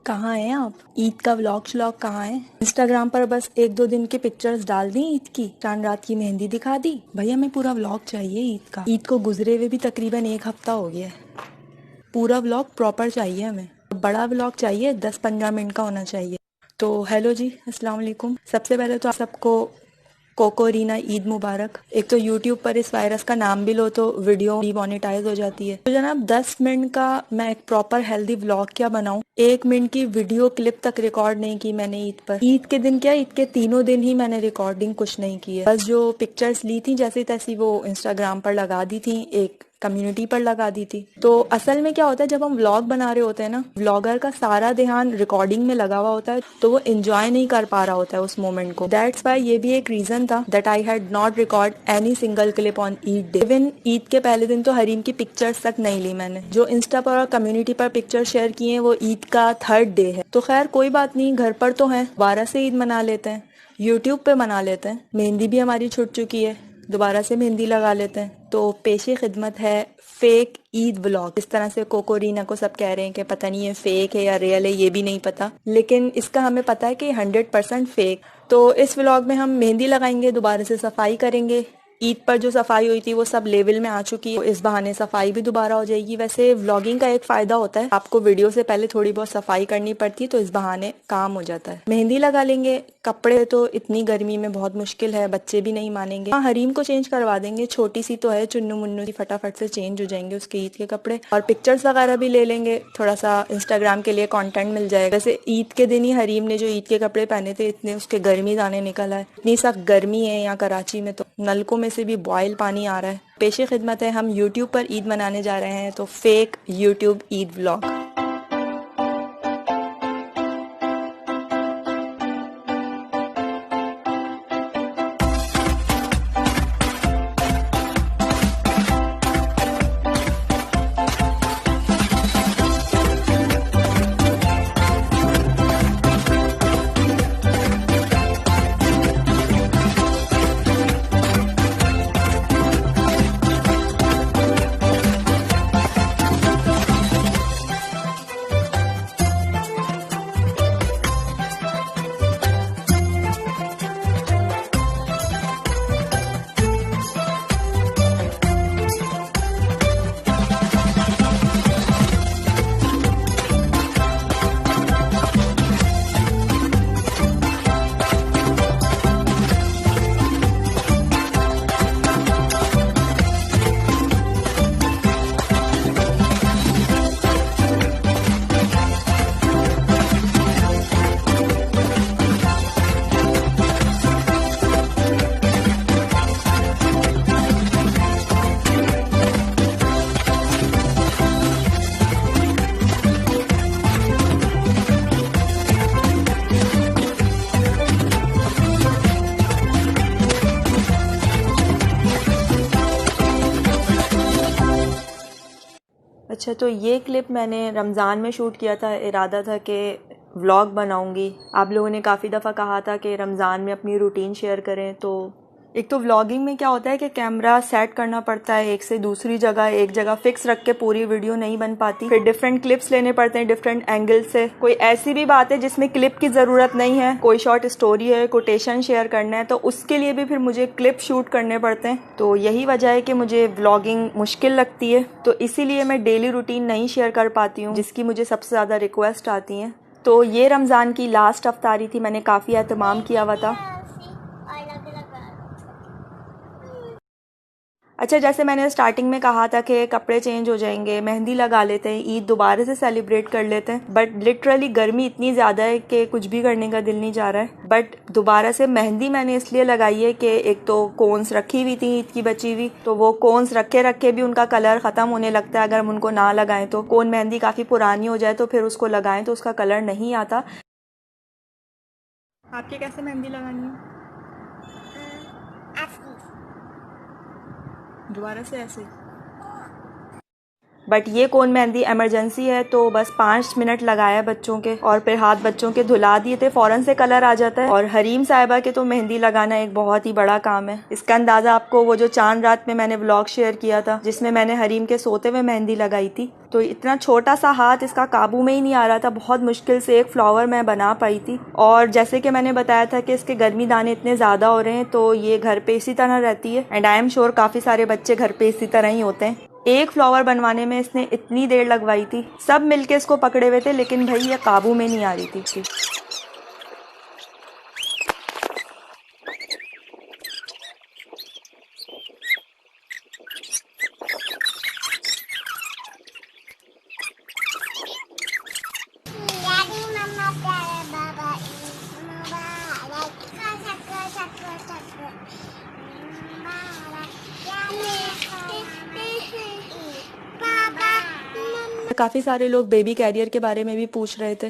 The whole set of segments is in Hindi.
कहाँ हैं आप? ईद का व्लॉग श्लॉग कहाँ है? इंस्टाग्राम पर बस एक दो दिन की पिक्चर्स डाल दी ईद की, चांद रात की मेहंदी दिखा दी। भैया हमें पूरा व्लॉग चाहिए ईद का। ईद को गुजरे हुए भी तकरीबन एक हफ्ता हो गया है। पूरा व्लॉग प्रॉपर चाहिए हमें। बड़ा व्लॉग चाहिए, 10-15 मिनट का होना चाहिए। तो हेलो जी, अस्सलाम वालेकुम। सबसे पहले तो आप सबको कोकोरीना ईद मुबारक। एक तो यूट्यूब पर इस वायरस का नाम भी लो तो वीडियो डिमोनेटाइज हो जाती है। तो जनाब 10 मिनट का मैं एक प्रॉपर हेल्दी व्लॉग क्या बनाऊं? 1 मिनट की वीडियो क्लिप तक रिकॉर्ड नहीं की मैंने ईद पर। ईद के दिन क्या, ईद के तीनों दिन ही मैंने रिकॉर्डिंग कुछ नहीं की है। बस जो पिक्चर्स ली थी जैसी तैसी वो इंस्टाग्राम पर लगा दी थी, एक कम्युनिटी पर लगा दी थी। तो असल में क्या होता है, जब हम व्लॉग बना रहे होते हैं ना, व्लॉगर का सारा ध्यान रिकॉर्डिंग में लगा हुआ होता है, तो वो एंजॉय नहीं कर पा रहा होता है उस मोमेंट को। दैट्स वाई ये भी एक रीजन था that I had not record any single clip on Eid day. Even Eid के पहले दिन तो हरीम की पिक्चर्स तक नहीं ली मैंने। जो इंस्टा पर और कम्युनिटी पर पिक्चर शेयर किए हैं वो ईद का 3rd डे है। तो खैर कोई बात नहीं, घर पर तो है, दोबारा से ईद मना लेते हैं, यूट्यूब पे मना लेते हैं। मेहंदी भी हमारी छूट चुकी है, दोबारा से मेहंदी लगा लेते हैं। तो पेशे खिदमत है फेक ईद व्लॉग। इस तरह से कोकोरीना को सब कह रहे हैं कि पता नहीं ये फेक है या रियल है, ये भी नहीं पता, लेकिन इसका हमें पता है कि 100% फेक। तो इस व्लॉग में हम मेहंदी लगाएंगे, दोबारा से सफाई करेंगे। ईद पर जो सफाई हुई थी वो सब लेवल में आ चुकी है, तो इस बहाने सफाई भी दोबारा हो जाएगी। वैसे व्लॉगिंग का एक फायदा होता है, आपको वीडियो से पहले थोड़ी बहुत सफाई करनी पड़ती है, तो इस बहाने काम हो जाता है। मेहंदी लगा लेंगे। कपड़े तो इतनी गर्मी में बहुत मुश्किल है, बच्चे भी नहीं मानेंगे। हाँ, हरीम को चेंज करवा देंगे, छोटी सी तो है, चुन्नू मुन्नू की फटाफट से चेंज हो जाएंगे उसके ईद के कपड़े। और पिक्चर्स वगैरह भी ले लेंगे, थोड़ा सा इंस्टाग्राम के लिए कंटेंट मिल जाएगा। वैसे ईद के दिन ही हरीम ने जो ईद के कपड़े पहने थे, इतने उसके गर्मी दाने निकल आए। इतनी सख्त गर्मी है यहाँ कराची में, तो नलकों में से भी बॉयल पानी आ रहा है। पेशे खिदमत है, हम यूट्यूब पर ईद मनाने जा रहे हैं, तो फेक यूट्यूब ईद व्लॉग। अच्छा, तो ये क्लिप मैंने रमज़ान में शूट किया था। इरादा था कि व्लॉग बनाऊंगी। आप लोगों ने काफ़ी दफ़ा कहा था कि रमज़ान में अपनी रूटीन शेयर करें। तो एक तो व्लॉगिंग में क्या होता है कि कैमरा सेट करना पड़ता है एक से दूसरी जगह, एक जगह फिक्स रख के पूरी वीडियो नहीं बन पाती। फिर डिफरेंट क्लिप्स लेने पड़ते हैं डिफरेंट एंगल से। कोई ऐसी भी बात है जिसमें क्लिप की ज़रूरत नहीं है, कोई शॉर्ट स्टोरी है, कोटेशन शेयर करना है, तो उसके लिए भी फिर मुझे क्लिप शूट करने पड़ते हैं। तो यही वजह है कि मुझे व्लॉगिंग मुश्किल लगती है। तो इसीलिए मैं डेली रूटीन नहीं शेयर कर पाती हूँ, जिसकी मुझे सबसे ज़्यादा रिक्वेस्ट आती हैं। तो ये रमज़ान की लास्ट अफ्तारी थी, मैंने काफ़ी एहतमाम किया हुआ था। अच्छा, जैसे मैंने स्टार्टिंग में कहा था कि कपड़े चेंज हो जाएंगे, मेहंदी लगा लेते हैं, ईद दोबारा से सेलिब्रेट कर लेते हैं, बट लिटरली गर्मी इतनी ज़्यादा है कि कुछ भी करने का दिल नहीं जा रहा है। बट दोबारा से मेहंदी मैंने इसलिए लगाई है कि एक तो कोन्स रखी हुई थी ईद की बची हुई, तो वो कोन्स रखे रखे भी उनका कलर ख़त्म होने लगता है अगर हम उनको ना लगाएं। तो कोन मेहंदी काफ़ी पुरानी हो जाए तो फिर उसको लगाएं तो उसका कलर नहीं आता। आपके कैसे मेहंदी लगानी है? दोबारा से ऐसे। बट ये कोन मेहंदी इमरजेंसी है तो बस 5 मिनट लगाया बच्चों के, और फिर हाथ बच्चों के धुला दिए थे, फ़ौरन से कलर आ जाता है। और हरीम साहिबा के तो मेहंदी लगाना एक बहुत ही बड़ा काम है। इसका अंदाज़ा आपको वो जो चांद रात में मैंने व्लॉग शेयर किया था जिसमें मैंने हरीम के सोते हुए मेहंदी लगाई थी, तो इतना छोटा सा हाथ इसका काबू में ही नहीं आ रहा था। बहुत मुश्किल से एक फ्लावर मैं बना पाई थी। और जैसे कि मैंने बताया था कि इसके गर्मी दाने इतने ज़्यादा हो रहे हैं, तो ये घर पे इसी तरह रहती है। एंड आई एम श्योर काफ़ी सारे बच्चे घर पे इसी तरह ही होते हैं। एक फ्लावर बनवाने में इसने इतनी देर लगवाई थी। सब मिलके इसको पकड़े हुए थे, लेकिन भाई ये काबू में नहीं आ रही थी। काफ़ी सारे लोग बेबी कैरियर के बारे में भी पूछ रहे थे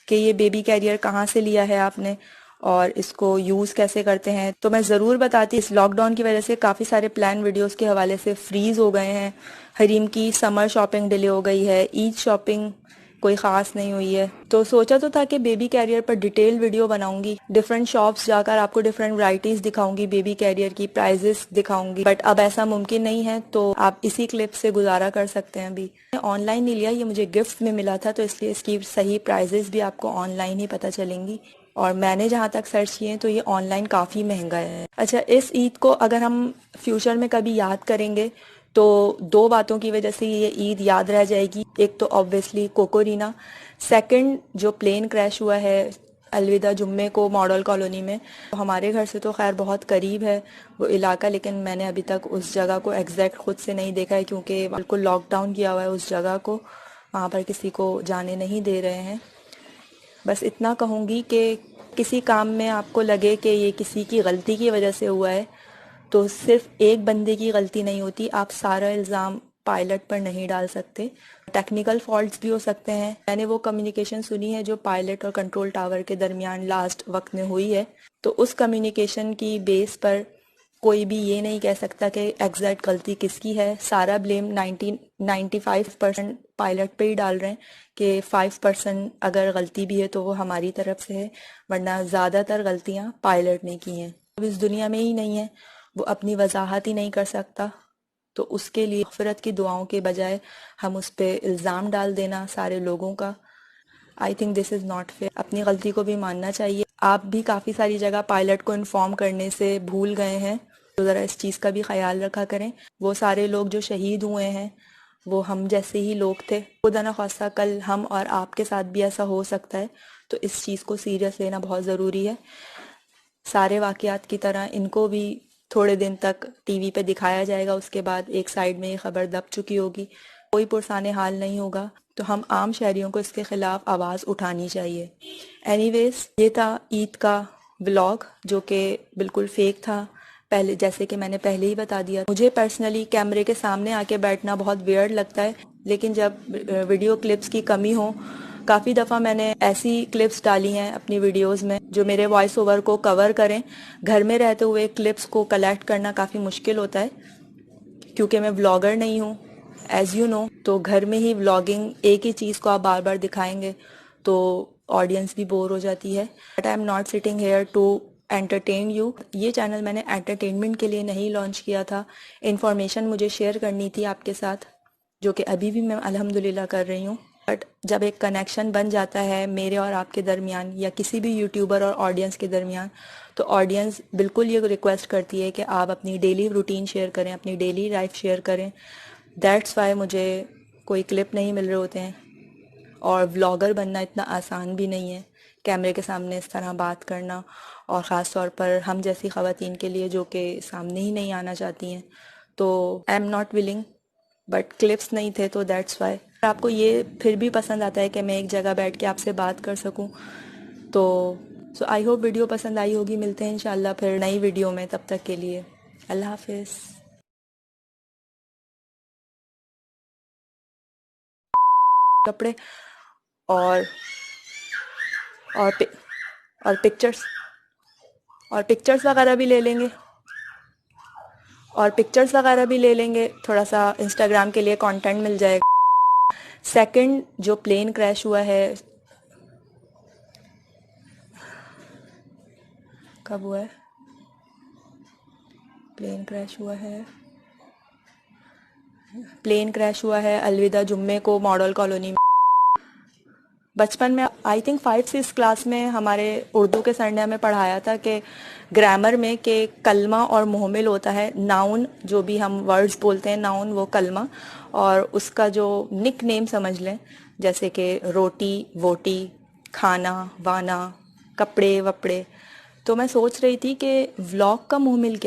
कि ये बेबी कैरियर कहाँ से लिया है आपने और इसको यूज़ कैसे करते हैं। तो मैं ज़रूर बताती, इस लॉकडाउन की वजह से काफ़ी सारे प्लान वीडियोस के हवाले से फ्रीज़ हो गए हैं। हरीम की समर शॉपिंग डिले हो गई है, ईद शॉपिंग कोई ख़ास नहीं हुई है। तो सोचा तो था कि बेबी कैरियर पर डिटेल वीडियो बनाऊंगी, डिफरेंट शॉप्स जाकर आपको डिफरेंट वैरायटीज़ दिखाऊंगी, बेबी कैरियर की प्राइजेस दिखाऊंगी, बट अब ऐसा मुमकिन नहीं है। तो आप इसी क्लिप से गुजारा कर सकते हैं। अभी ऑनलाइन नहीं लिया, ये मुझे गिफ्ट में मिला था, तो इसलिए इसकी सही प्राइजेस भी आपको ऑनलाइन ही पता चलेंगी। और मैंने जहाँ तक सर्च किए तो ये ऑनलाइन काफ़ी महंगा है। अच्छा, इस ईद को अगर हम फ्यूचर में कभी याद करेंगे तो दो बातों की वजह से ये ईद याद रह जाएगी। एक तो ऑब्वियसली कोकोरीना, सेकंड जो प्लेन क्रैश हुआ है अलविदा जुम्मे को मॉडल कॉलोनी में। तो हमारे घर से तो खैर बहुत करीब है वो इलाका, लेकिन मैंने अभी तक उस जगह को एग्जैक्ट खुद से नहीं देखा है क्योंकि बिल्कुल लॉकडाउन किया हुआ है उस जगह को, वहाँ पर किसी को जाने नहीं दे रहे हैं। बस इतना कहूँगी कि किसी काम में आपको लगे कि ये किसी की गलती की वजह से हुआ है तो सिर्फ एक बंदे की गलती नहीं होती। आप सारा इल्ज़ाम पायलट पर नहीं डाल सकते, टेक्निकल फॉल्ट्स भी हो सकते हैं। मैंने वो कम्युनिकेशन सुनी है जो पायलट और कंट्रोल टावर के दरमियान लास्ट वक्त में हुई है, तो उस कम्युनिकेशन की बेस पर कोई भी ये नहीं कह सकता कि एग्जैक्ट गलती किसकी है। सारा ब्लेम 95% पायलट पे ही डाल रहे हैं कि 5% अगर गलती भी है तो वो हमारी तरफ से है, वरना ज़्यादातर गलतियाँ पायलट ने की हैं। अब इस दुनिया में ही नहीं है, वो अपनी वजाहत ही नहीं कर सकता, तो उसके लिए मग़फ़िरत की दुआओं के बजाय हम उस पर इल्ज़ाम डाल देना सारे लोगों का, I think this is not fair. अपनी गलती को भी मानना चाहिए। आप भी काफ़ी सारी जगह पायलट को इन्फॉर्म करने से भूल गए हैं, तो ज़रा इस चीज़ का भी ख्याल रखा करें। वो सारे लोग जो शहीद हुए हैं वो हम जैसे ही लोग थे। खुदा न खास्ता कल हम और आपके साथ भी ऐसा हो सकता है, तो इस चीज़ को सीरियस लेना बहुत ज़रूरी है। सारे वाक़यात की तरह इनको भी थोड़े दिन तक टीवी पे दिखाया जाएगा, उसके बाद एक साइड में ये खबर दब चुकी होगी, कोई पुरसाने हाल नहीं होगा। तो हम आम शहरियों को इसके ख़िलाफ़ आवाज़ उठानी चाहिए। एनीवेज़, ये था ईद का व्लॉग जो कि बिल्कुल फेक था। पहले जैसे कि मैंने पहले ही बता दिया, मुझे पर्सनली कैमरे के सामने आके बैठना बहुत वियर्ड लगता है, लेकिन जब वीडियो क्लिप्स की कमी हो, काफ़ी दफ़ा मैंने ऐसी क्लिप्स डाली हैं अपनी वीडियोस में जो मेरे वॉइस ओवर को कवर करें। घर में रहते हुए क्लिप्स को कलेक्ट करना काफ़ी मुश्किल होता है क्योंकि मैं व्लॉगर नहीं हूँ, एज़ यू नो। तो घर में ही व्लॉगिंग, एक ही चीज़ को आप बार बार दिखाएंगे तो ऑडियंस भी बोर हो जाती है। But I am not sitting here to entertain you. ये चैनल मैंने एंटरटेनमेंट के लिए नहीं लॉन्च किया था, इन्फॉर्मेशन मुझे शेयर करनी थी आपके साथ, जो कि अभी भी मैं अल्हम्दुलिल्लाह कर रही हूँ। बट जब एक कनेक्शन बन जाता है मेरे और आपके दरमियान या किसी भी यूट्यूबर और ऑडियंस के दरमियान, तो ऑडियंस बिल्कुल ये रिक्वेस्ट करती है कि आप अपनी डेली रूटीन शेयर करें, अपनी डेली लाइफ शेयर करें। दैट्स वाई मुझे कोई क्लिप नहीं मिल रहे होते हैं। और व्लॉगर बनना इतना आसान भी नहीं है, कैमरे के सामने इस तरह बात करना, और ख़ास तौर पर हम जैसी ख़वातीन के लिए जो कि सामने ही नहीं आना चाहती हैं। तो आई am not willing, but clips नहीं थे तो दैट्स वाई। आपको ये फिर भी पसंद आता है कि मैं एक जगह बैठ के आपसे बात कर सकूं, तो सो आई होप वीडियो पसंद आई होगी। मिलते हैं इंशाल्लाह फिर नई वीडियो में, तब तक के लिए अल्लाह हाफिज़। कपड़े और और पि, और पिक्चर्स वगैरह भी ले लेंगे। और पिक्चर्स वगैरह भी ले लेंगे, थोड़ा सा इंस्टाग्राम के लिए कंटेंट मिल जाएगा। सेकंड, जो प्लेन क्रैश हुआ है, कब हुआ है? प्लेन क्रैश हुआ है अलविदा जुम्मे को मॉडल कॉलोनी में। बचपन में आई थिंक 5-6 क्लास में हमारे उर्दू के सर ने हमें पढ़ाया था कि ग्रामर में कि कलमा और मुहमिल होता है। नाउन जो भी हम वर्ड्स बोलते हैं, नाउन वो कलमा, और उसका जो निक नेम समझ लें, जैसे कि रोटी वोटी, खाना वाना, कपड़े वपड़े। तो मैं सोच रही थी कि व्लॉग का मुहमिल क्या